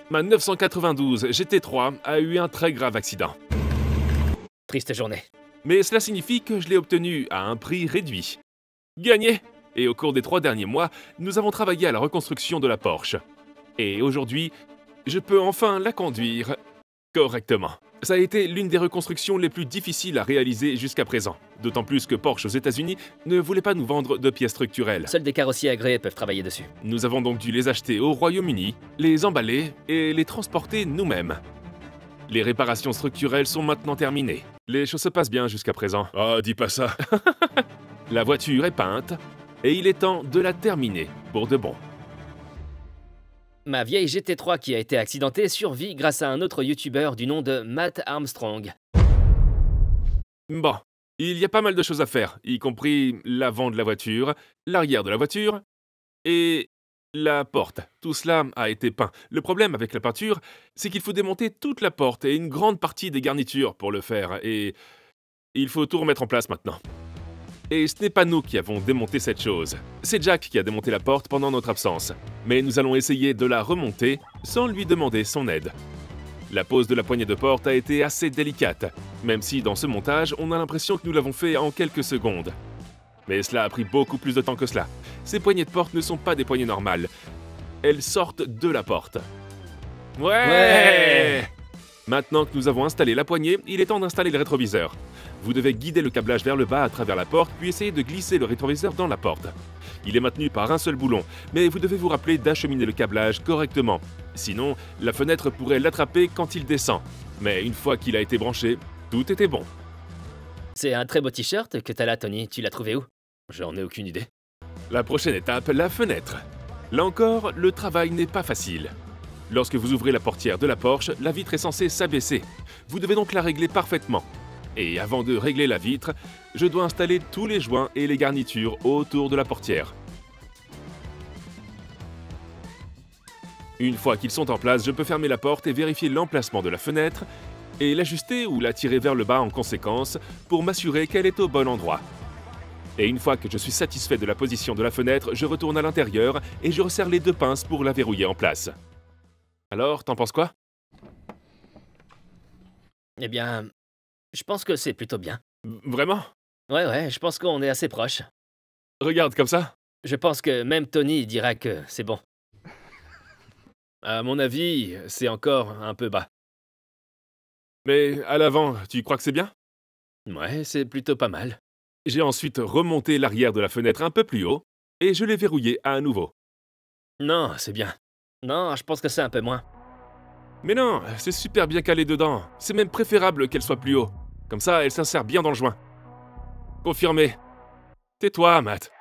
Ma 992 GT3 a eu un très grave accident. Triste journée. Mais cela signifie que je l'ai obtenue à un prix réduit. Gagné! Et au cours des 3 derniers mois, nous avons travaillé à la reconstruction de la Porsche. Et aujourd'hui, je peux enfin la conduire correctement. Ça a été l'une des reconstructions les plus difficiles à réaliser jusqu'à présent. D'autant plus que Porsche aux États-Unis ne voulait pas nous vendre de pièces structurelles. Seuls des carrossiers agréés peuvent travailler dessus. Nous avons donc dû les acheter au Royaume-Uni, les emballer et les transporter nous-mêmes. Les réparations structurelles sont maintenant terminées. Les choses se passent bien jusqu'à présent. Oh, dis pas ça. La voiture est peinte et il est temps de la terminer pour de bon. Ma vieille GT3 qui a été accidentée survit grâce à un autre youtubeur du nom de Matt Armstrong. Bon, il y a pas mal de choses à faire, y compris l'avant de la voiture, l'arrière de la voiture et la porte. Tout cela a été peint. Le problème avec la peinture, c'est qu'il faut démonter toute la porte et une grande partie des garnitures pour le faire, et il faut tout remettre en place maintenant. Et ce n'est pas nous qui avons démonté cette chose. C'est Jack qui a démonté la porte pendant notre absence. Mais nous allons essayer de la remonter sans lui demander son aide. La pose de la poignée de porte a été assez délicate, même si dans ce montage, on a l'impression que nous l'avons fait en quelques secondes. Mais cela a pris beaucoup plus de temps que cela. Ces poignées de porte ne sont pas des poignées normales. Elles sortent de la porte. Ouais! Maintenant que nous avons installé la poignée, il est temps d'installer le rétroviseur. Vous devez guider le câblage vers le bas à travers la porte, puis essayer de glisser le rétroviseur dans la porte. Il est maintenu par un seul boulon, mais vous devez vous rappeler d'acheminer le câblage correctement. Sinon, la fenêtre pourrait l'attraper quand il descend. Mais une fois qu'il a été branché, tout était bon. C'est un très beau t-shirt que t'as là, Tony. Tu l'as trouvé où? J'en ai aucune idée. La prochaine étape, la fenêtre. Là encore, le travail n'est pas facile. Lorsque vous ouvrez la portière de la Porsche, la vitre est censée s'abaisser. Vous devez donc la régler parfaitement. Et avant de régler la vitre, je dois installer tous les joints et les garnitures autour de la portière. Une fois qu'ils sont en place, je peux fermer la porte et vérifier l'emplacement de la fenêtre et l'ajuster ou la tirer vers le bas en conséquence pour m'assurer qu'elle est au bon endroit. Et une fois que je suis satisfait de la position de la fenêtre, je retourne à l'intérieur et je resserre les 2 pinces pour la verrouiller en place. Alors, t'en penses quoi? Eh bien, je pense que c'est plutôt bien. Vraiment? Ouais, je pense qu'on est assez proches. Regarde comme ça. Je pense que même Tony dira que c'est bon. À mon avis, c'est encore un peu bas. Mais à l'avant, tu crois que c'est bien? Ouais, c'est plutôt pas mal. J'ai ensuite remonté l'arrière de la fenêtre un peu plus haut et je l'ai verrouillé à nouveau. Non, c'est bien. Non, je pense que c'est un peu moins. Mais non, c'est super bien calé dedans. C'est même préférable qu'elle soit plus haut. Comme ça, elle s'insère bien dans le joint. Confirmé. Tais-toi, Matt.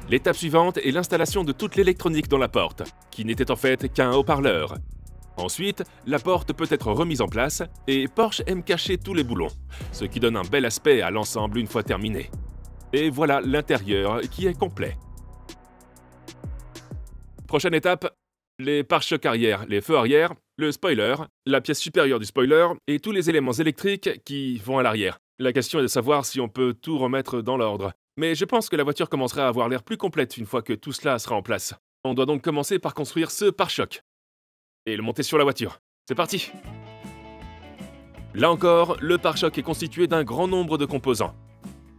L'étape suivante est l'installation de toute l'électronique dans la porte, qui n'était en fait qu'un haut-parleur. Ensuite, la porte peut être remise en place et Porsche aime cacher tous les boulons, ce qui donne un bel aspect à l'ensemble une fois terminé. Et voilà l'intérieur qui est complet. Prochaine étape, les pare-chocs arrière, les feux arrière, le spoiler, la pièce supérieure du spoiler et tous les éléments électriques qui vont à l'arrière. La question est de savoir si on peut tout remettre dans l'ordre. Mais je pense que la voiture commencera à avoir l'air plus complète une fois que tout cela sera en place. On doit donc commencer par construire ce pare-choc. Et le monter sur la voiture. C'est parti! Là encore, le pare-choc est constitué d'un grand nombre de composants.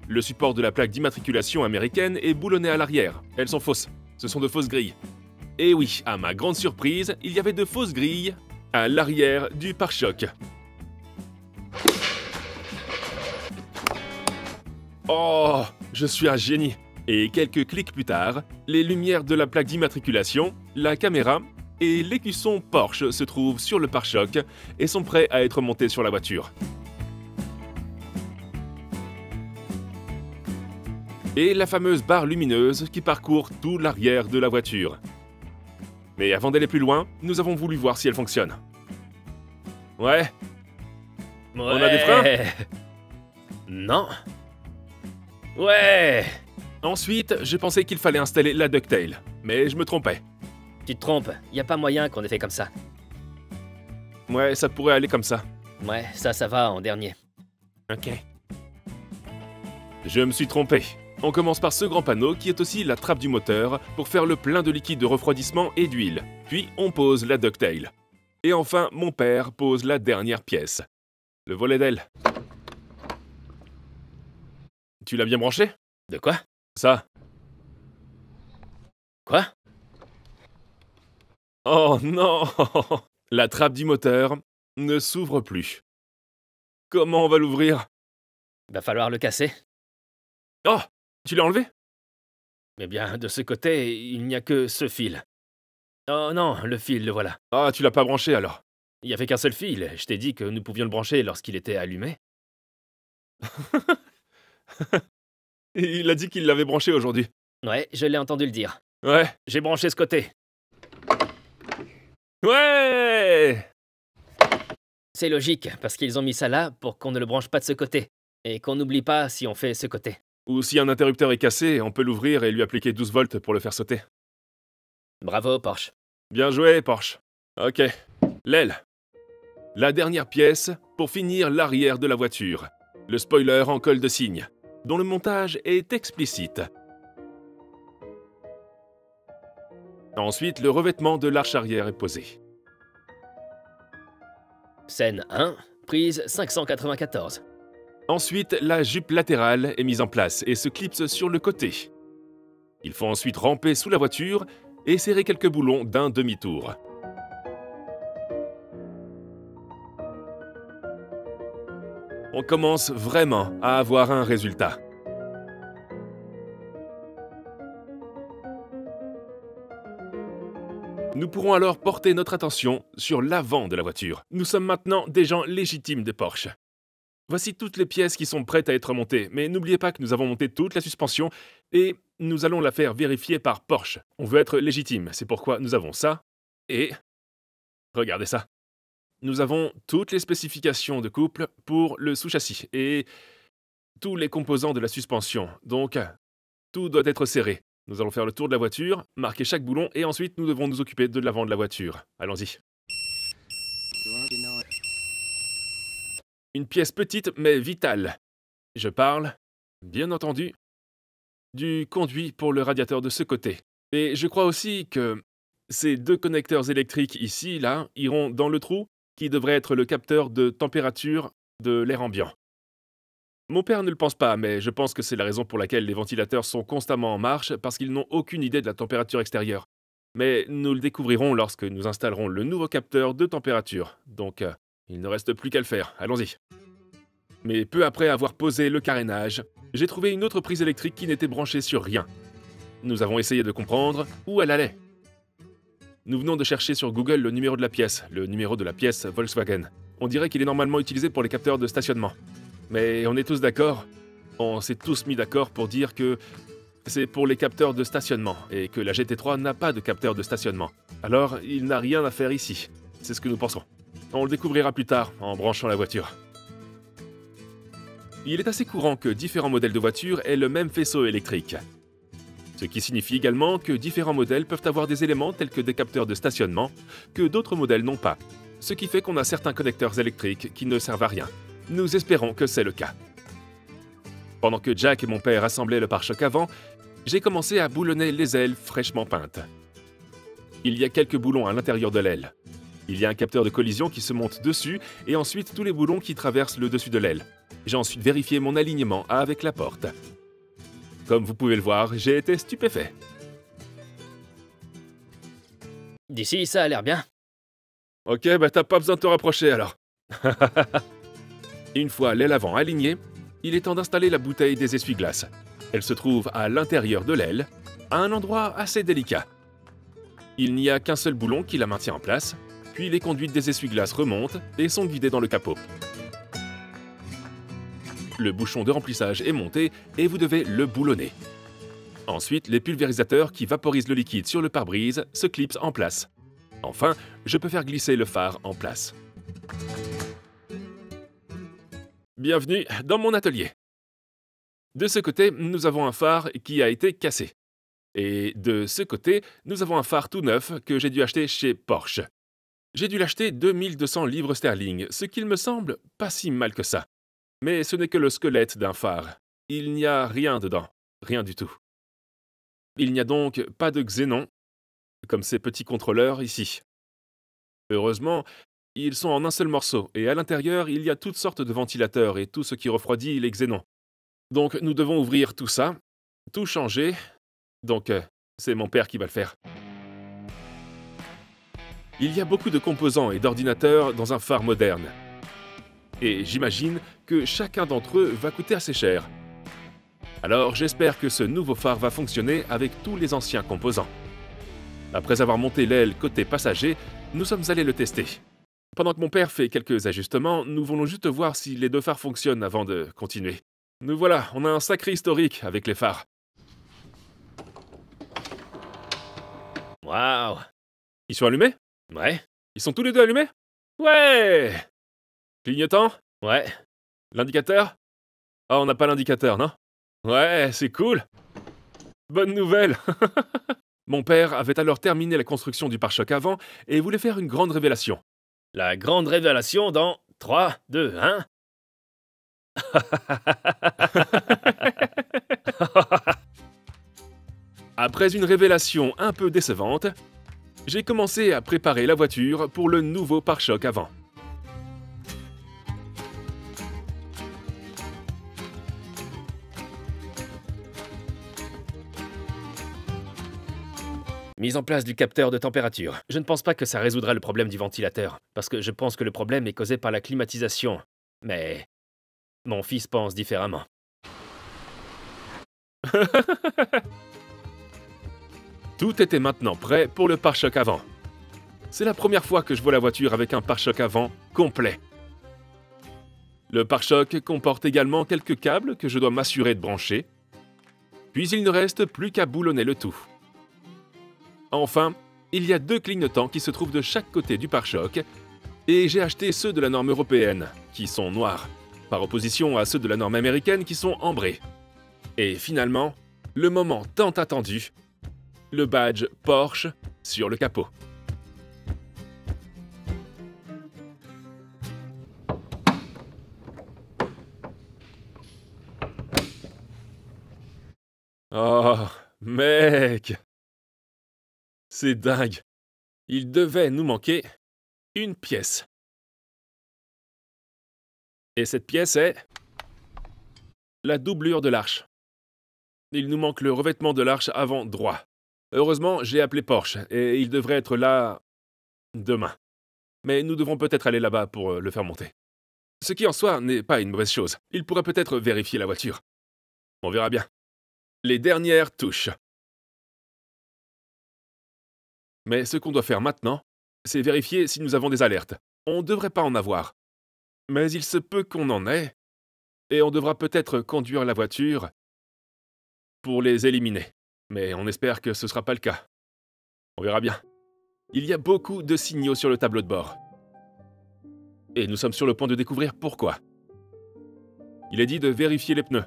Le support de la plaque d'immatriculation américaine est boulonné à l'arrière. Elles sont fausses. Ce sont de fausses grilles. Et oui, à ma grande surprise, il y avait de fausses grilles à l'arrière du pare-choc. Oh, je suis un génie! Et quelques clics plus tard, les lumières de la plaque d'immatriculation, la caméra et l'écusson Porsche se trouvent sur le pare-choc et sont prêts à être montés sur la voiture. Et la fameuse barre lumineuse qui parcourt tout l'arrière de la voiture. Mais avant d'aller plus loin, nous avons voulu voir si elle fonctionne. Ouais. On a des freins? Non. Ouais. Ensuite, je pensais qu'il fallait installer la ducktail, mais je me trompais. Tu te trompes, y a pas moyen qu'on ait fait comme ça. Ouais, ça pourrait aller comme ça. Ouais, ça va en dernier. Ok. Je me suis trompé. On commence par ce grand panneau qui est aussi la trappe du moteur pour faire le plein de liquide de refroidissement et d'huile. Puis on pose la ducktail. Et enfin, mon père pose la dernière pièce. Le volet d'aile. Tu l'as bien branché? De quoi? Ça. Quoi? Oh non! La trappe du moteur ne s'ouvre plus. Comment on va l'ouvrir? Va falloir le casser. Oh! Tu l'as enlevé? Eh bien, de ce côté, il n'y a que ce fil. Oh non, le fil, le voilà. Ah, tu l'as pas branché alors. Il n'y avait qu'un seul fil, je t'ai dit que nous pouvions le brancher lorsqu'il était allumé. Il a dit qu'il l'avait branché aujourd'hui. Ouais, je l'ai entendu le dire. Ouais. J'ai branché ce côté. Ouais! C'est logique, parce qu'ils ont mis ça là pour qu'on ne le branche pas de ce côté. Et qu'on n'oublie pas si on fait ce côté. Ou si un interrupteur est cassé, on peut l'ouvrir et lui appliquer 12 volts pour le faire sauter. Bravo, Porsche. Bien joué, Porsche. Ok. L'aile. La dernière pièce pour finir l'arrière de la voiture. Le spoiler en colle de cygne, dont le montage est explicite. Ensuite, le revêtement de l'arche arrière est posé. Scène 1, prise 594. Ensuite, la jupe latérale est mise en place et se clipse sur le côté. Il faut ensuite ramper sous la voiture et serrer quelques boulons d'un demi-tour. On commence vraiment à avoir un résultat. Nous pourrons alors porter notre attention sur l'avant de la voiture. Nous sommes maintenant des gens légitimes de Porsche. Voici toutes les pièces qui sont prêtes à être montées, mais n'oubliez pas que nous avons monté toute la suspension et nous allons la faire vérifier par Porsche. On veut être légitime, c'est pourquoi nous avons ça et... Regardez ça. Nous avons toutes les spécifications de couple pour le sous-châssis et tous les composants de la suspension, donc tout doit être serré. Nous allons faire le tour de la voiture, marquer chaque boulon et ensuite nous devons nous occuper de l'avant de la voiture. Allons-y. Une pièce petite mais vitale. Je parle, bien entendu, du conduit pour le radiateur de ce côté. Et je crois aussi que ces deux connecteurs électriques ici, là, iront dans le trou qui devrait être le capteur de température de l'air ambiant. Mon père ne le pense pas, mais je pense que c'est la raison pour laquelle les ventilateurs sont constamment en marche, parce qu'ils n'ont aucune idée de la température extérieure. Mais nous le découvrirons lorsque nous installerons le nouveau capteur de température. Donc, il ne reste plus qu'à le faire. Allons-y. Mais peu après avoir posé le carénage, j'ai trouvé une autre prise électrique qui n'était branchée sur rien. Nous avons essayé de comprendre où elle allait. Nous venons de chercher sur Google le numéro de la pièce Volkswagen. On dirait qu'il est normalement utilisé pour les capteurs de stationnement. Mais on est tous d'accord, on s'est tous mis d'accord pour dire que c'est pour les capteurs de stationnement et que la GT3 n'a pas de capteur de stationnement. Alors, il n'a rien à faire ici. C'est ce que nous pensons. On le découvrira plus tard en branchant la voiture. Il est assez courant que différents modèles de voitures aient le même faisceau électrique. Ce qui signifie également que différents modèles peuvent avoir des éléments tels que des capteurs de stationnement que d'autres modèles n'ont pas. Ce qui fait qu'on a certains connecteurs électriques qui ne servent à rien. Nous espérons que c'est le cas. Pendant que Jack et mon père assemblaient le pare-choc avant, j'ai commencé à boulonner les ailes fraîchement peintes. Il y a quelques boulons à l'intérieur de l'aile. Il y a un capteur de collision qui se monte dessus et ensuite tous les boulons qui traversent le dessus de l'aile. J'ai ensuite vérifié mon alignement avec la porte. Comme vous pouvez le voir, j'ai été stupéfait. D'ici, ça a l'air bien. Ok, bah t'as pas besoin de te rapprocher alors. Une fois l'aile avant alignée, il est temps d'installer la bouteille des essuie-glaces. Elle se trouve à l'intérieur de l'aile, à un endroit assez délicat. Il n'y a qu'un seul boulon qui la maintient en place, puis les conduites des essuie-glaces remontent et sont guidées dans le capot. Le bouchon de remplissage est monté et vous devez le boulonner. Ensuite, les pulvérisateurs qui vaporisent le liquide sur le pare-brise se clipsent en place. Enfin, je peux faire glisser le phare en place. Bienvenue dans mon atelier. De ce côté, nous avons un phare qui a été cassé. Et de ce côté, nous avons un phare tout neuf que j'ai dû acheter chez Porsche. J'ai dû l'acheter 2200 livres sterling, ce qu'il me semble pas si mal que ça. Mais ce n'est que le squelette d'un phare. Il n'y a rien dedans, rien du tout. Il n'y a donc pas de xénon, comme ces petits contrôleurs ici. Heureusement, ils sont en un seul morceau, et à l'intérieur, il y a toutes sortes de ventilateurs et tout ce qui refroidit les xénons. Donc nous devons ouvrir tout ça, tout changer. Donc c'est mon père qui va le faire. Il y a beaucoup de composants et d'ordinateurs dans un phare moderne. Et j'imagine que chacun d'entre eux va coûter assez cher. Alors j'espère que ce nouveau phare va fonctionner avec tous les anciens composants. Après avoir monté l'aile côté passager, nous sommes allés le tester. Pendant que mon père fait quelques ajustements, nous voulons juste voir si les deux phares fonctionnent avant de continuer. Nous voilà, on a un sacré historique avec les phares. Waouh! Ils sont allumés? Ouais, Ils sont tous les deux allumés? Ouais! Clignotant? ouais. L'indicateur? Ah, on n'a pas l'indicateur, non? Ouais, c'est cool! Bonne nouvelle! Mon père avait alors terminé la construction du pare-choc avant et voulait faire une grande révélation. La grande révélation dans 3, 2, 1. Après une révélation un peu décevante, j'ai commencé à préparer la voiture pour le nouveau pare-choc avant. Mise en place du capteur de température. Je ne pense pas que ça résoudra le problème du ventilateur, parce que je pense que le problème est causé par la climatisation. Mais mon fils pense différemment. Tout était maintenant prêt pour le pare-choc avant. C'est la première fois que je vois la voiture avec un pare-choc avant complet. Le pare-choc comporte également quelques câbles que je dois m'assurer de brancher. Puis il ne reste plus qu'à boulonner le tout. Enfin, il y a 2 clignotants qui se trouvent de chaque côté du pare-choc, et j'ai acheté ceux de la norme européenne, qui sont noirs, par opposition à ceux de la norme américaine qui sont ambrés. Et finalement, le moment tant attendu, le badge Porsche sur le capot. Oh, mec! C'est dingue! Il devait nous manquer une pièce. Et cette pièce est la doublure de l'arche. Il nous manque le revêtement de l'arche avant droit. Heureusement, j'ai appelé Porsche et il devrait être là demain. Mais nous devrons peut-être aller là-bas pour le faire monter. Ce qui en soi n'est pas une mauvaise chose. Il pourrait peut-être vérifier la voiture. On verra bien. Les dernières touches. Mais ce qu'on doit faire maintenant, c'est vérifier si nous avons des alertes. On ne devrait pas en avoir. Mais il se peut qu'on en ait, et on devra peut-être conduire la voiture pour les éliminer. Mais on espère que ce ne sera pas le cas. On verra bien. Il y a beaucoup de signaux sur le tableau de bord. Et nous sommes sur le point de découvrir pourquoi. Il est dit de vérifier les pneus.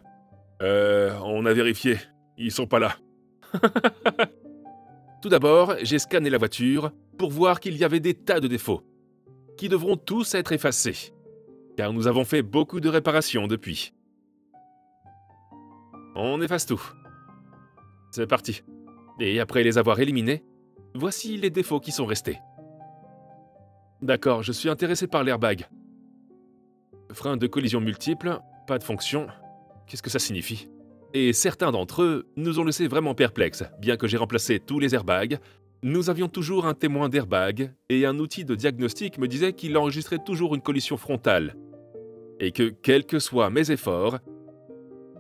On a vérifié. Ils sont pas là. Tout d'abord, j'ai scanné la voiture pour voir qu'il y avait des tas de défauts, qui devront tous être effacés, car nous avons fait beaucoup de réparations depuis. On efface tout. C'est parti. Et après les avoir éliminés, voici les défauts qui sont restés. D'accord, je suis intéressé par l'airbag. Frein de collision multiple, pas de fonction. Qu'est-ce que ça signifie? Et certains d'entre eux nous ont laissé vraiment perplexes. Bien que j'ai remplacé tous les airbags, nous avions toujours un témoin d'airbag et un outil de diagnostic me disait qu'il enregistrait toujours une collision frontale. Et que, quels que soient mes efforts,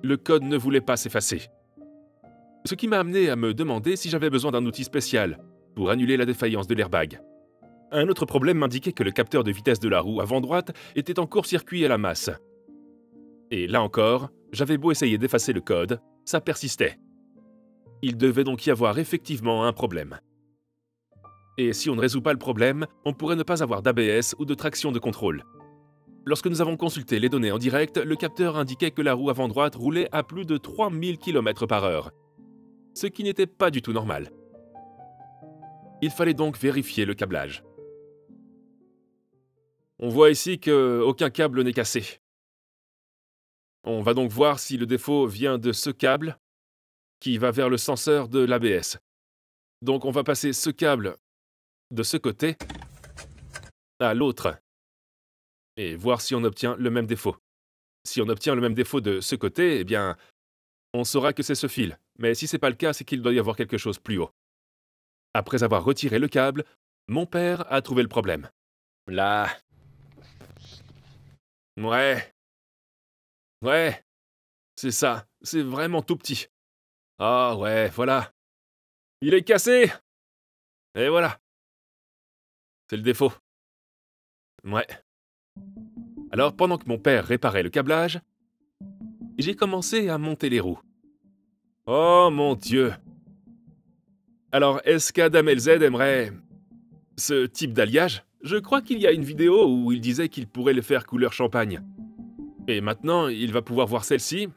le code ne voulait pas s'effacer. Ce qui m'a amené à me demander si j'avais besoin d'un outil spécial pour annuler la défaillance de l'airbag. Un autre problème m'indiquait que le capteur de vitesse de la roue avant droite était en court-circuit à la masse. Et là encore, j'avais beau essayer d'effacer le code, ça persistait. Il devait donc y avoir effectivement un problème. Et si on ne résout pas le problème, on pourrait ne pas avoir d'ABS ou de traction de contrôle. Lorsque nous avons consulté les données en direct, le capteur indiquait que la roue avant droite roulait à plus de 3000 km/h, ce qui n'était pas du tout normal. Il fallait donc vérifier le câblage. On voit ici qu'aucun câble n'est cassé. On va donc voir si le défaut vient de ce câble qui va vers le senseur de l'ABS. Donc on va passer ce câble de ce côté à l'autre et voir si on obtient le même défaut. Si on obtient le même défaut de ce côté, eh bien, on saura que c'est ce fil. Mais si c'est pas le cas, c'est qu'il doit y avoir quelque chose plus haut. Après avoir retiré le câble, mon père a trouvé le problème. Là. Ouais. Ouais. C'est ça. C'est vraiment tout petit. Ah ouais, voilà. Il est cassé. Et voilà. C'est le défaut. Ouais. Alors, pendant que mon père réparait le câblage, j'ai commencé à monter les roues. Oh mon Dieu! Alors, est-ce qu'Adam LZ aimerait ce type d'alliage? Je crois qu'il y a une vidéo où il disait qu'il pourrait le faire couleur champagne. Et maintenant, il va pouvoir voir celle-ci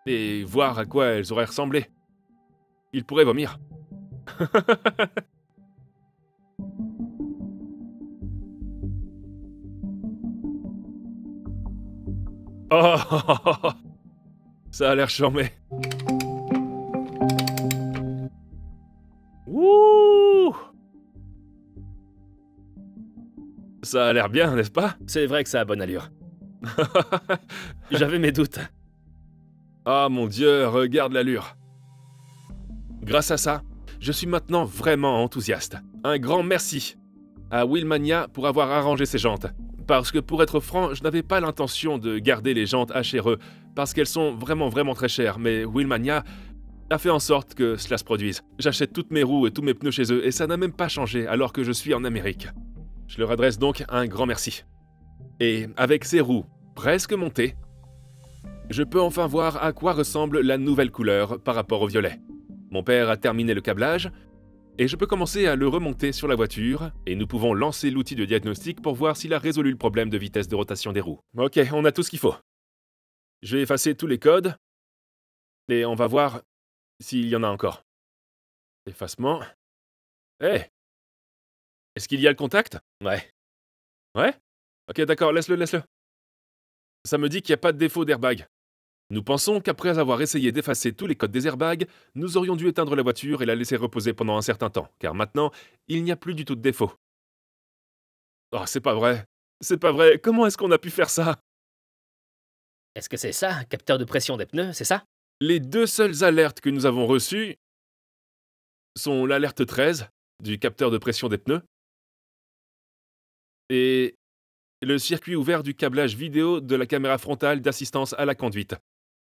et voir à quoi elles auraient ressemblé. Il pourrait vomir. Oh! Ça a l'air charmé. Wouh! Ça a l'air bien, n'est-ce pas? C'est vrai que ça a bonne allure. J'avais mes doutes. Ah mon Dieu, regarde l'allure. Grâce à ça, je suis maintenant vraiment enthousiaste. Un grand merci à Wheelmania pour avoir arrangé ces jantes. Parce que pour être franc, je n'avais pas l'intention de garder les jantes HRE, parce qu'elles sont vraiment très chères, mais Wheelmania a fait en sorte que cela se produise. J'achète toutes mes roues et tous mes pneus chez eux, et ça n'a même pas changé alors que je suis en Amérique. Je leur adresse donc un grand merci. Et avec ces roues presque montées, je peux enfin voir à quoi ressemble la nouvelle couleur par rapport au violet. Mon père a terminé le câblage, et je peux commencer à le remonter sur la voiture, et nous pouvons lancer l'outil de diagnostic pour voir s'il a résolu le problème de vitesse de rotation des roues. Ok, on a tout ce qu'il faut. Je vais effacer tous les codes, et on va voir s'il y en a encore. Effacement. Hé! Est-ce qu'il y a le contact? Ouais. Ouais? Ok, d'accord, laisse-le. Ça me dit qu'il n'y a pas de défaut d'airbag. Nous pensons qu'après avoir essayé d'effacer tous les codes des airbags, nous aurions dû éteindre la voiture et la laisser reposer pendant un certain temps, car maintenant, il n'y a plus du tout de défaut. Oh, c'est pas vrai. C'est pas vrai. Comment est-ce qu'on a pu faire ça? Est-ce que c'est ça, un capteur de pression des pneus, c'est ça? Les deux seules alertes que nous avons reçues sont l'alerte 13 du capteur de pression des pneus et le circuit ouvert du câblage vidéo de la caméra frontale d'assistance à la conduite.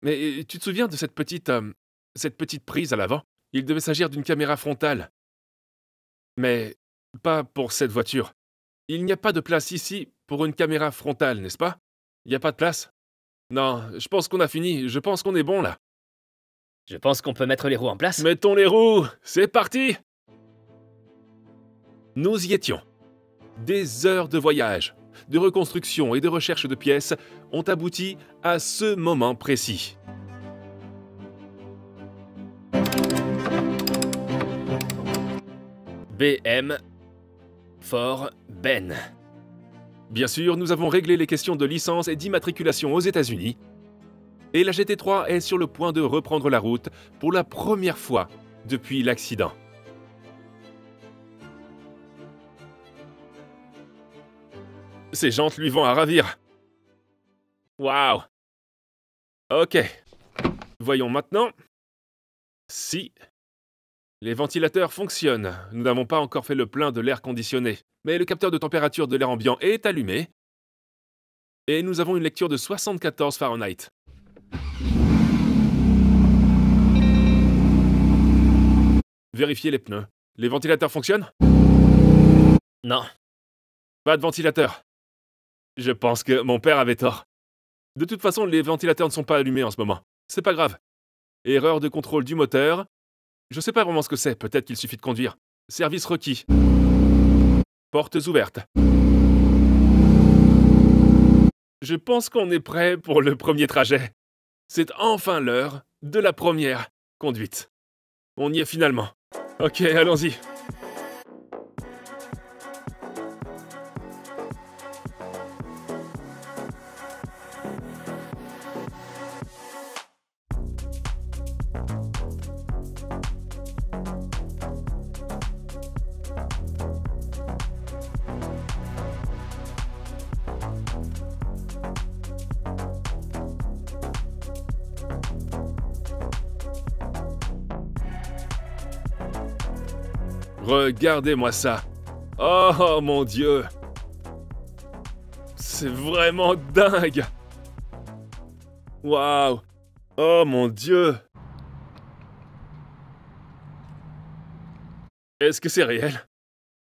Mais tu te souviens de cette petite prise à l'avant? Il devait s'agir d'une caméra frontale. Mais pas pour cette voiture. Il n'y a pas de place ici pour une caméra frontale, n'est-ce pas? Il n'y a pas de place? Non, je pense qu'on a fini. Je pense qu'on est bon là. Je pense qu'on peut mettre les roues en place. Mettons les roues. C'est parti! Nous y étions. Des heures de voyage, de reconstruction et de recherche de pièces ont abouti à ce moment précis. BM for Ben. Bien sûr, nous avons réglé les questions de licence et d'immatriculation aux États-Unis. Et la GT3 est sur le point de reprendre la route pour la première fois depuis l'accident. Ces jantes lui vont à ravir. Waouh! Ok. Voyons maintenant si les ventilateurs fonctionnent. Nous n'avons pas encore fait le plein de l'air conditionné, mais le capteur de température de l'air ambiant est allumé. Et nous avons une lecture de 74 Fahrenheit. Vérifiez les pneus. Les ventilateurs fonctionnent? Non. Pas de ventilateur. Je pense que mon père avait tort. De toute façon, les ventilateurs ne sont pas allumés en ce moment. C'est pas grave. Erreur de contrôle du moteur. Je sais pas vraiment ce que c'est, peut-être qu'il suffit de conduire. Service requis. Portes ouvertes. Je pense qu'on est prêt pour le premier trajet. C'est enfin l'heure de la première conduite. On y est finalement. Ok, allons-y. Regardez-moi ça. Oh mon Dieu. C'est vraiment dingue. Waouh. Oh mon Dieu. Est-ce que c'est réel?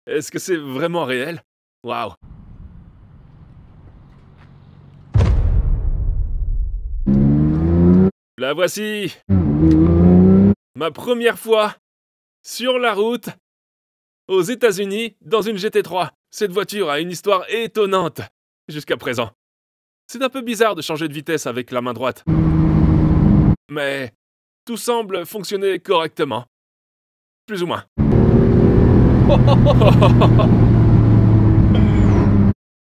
Est-ce que c'est vraiment réel? Waouh. La voici. Ma première fois sur la route aux États-Unis dans une GT3. Cette voiture a une histoire étonnante jusqu'à présent. C'est un peu bizarre de changer de vitesse avec la main droite. Mais tout semble fonctionner correctement. Plus ou moins.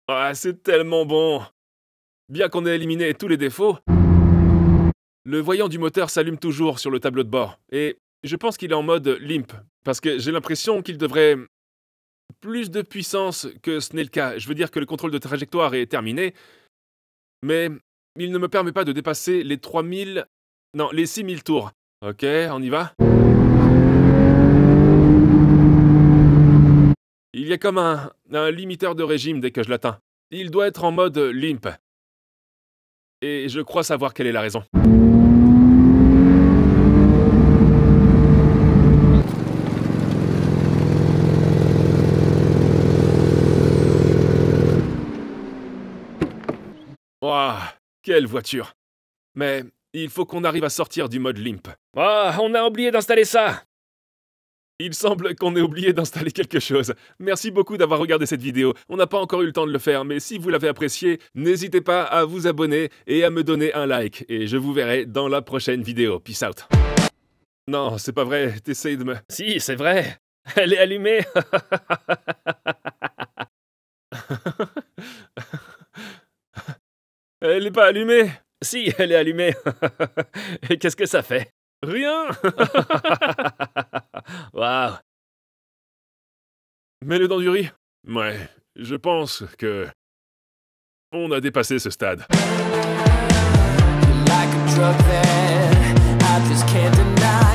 Ah, c'est tellement bon. Bien qu'on ait éliminé tous les défauts, le voyant du moteur s'allume toujours sur le tableau de bord. Et je pense qu'il est en mode limp, parce que j'ai l'impression qu'il devrait plus de puissance que ce n'est le cas. Je veux dire que le contrôle de trajectoire est terminé, mais il ne me permet pas de dépasser les 3000... Non, les 6000 tours. Ok, on y va. Il y a comme un limiteur de régime dès que je l'atteins. Il doit être en mode limp. Et je crois savoir quelle est la raison. Waouh, quelle voiture! Mais il faut qu'on arrive à sortir du mode limp. Ah, on a oublié d'installer ça. Il semble qu'on ait oublié d'installer quelque chose. Merci beaucoup d'avoir regardé cette vidéo. On n'a pas encore eu le temps de le faire, mais si vous l'avez apprécié, n'hésitez pas à vous abonner et à me donner un like. Et je vous verrai dans la prochaine vidéo. Peace out. Non, c'est pas vrai, t'essayes de me... Si, c'est vrai. Elle est allumée. Elle n'est pas allumée. Si, elle est allumée. Et qu'est-ce que ça fait? Rien. Waouh. Mets-le dans du riz. Ouais, je pense que... on a dépassé ce stade. Like a drug that I just can't deny.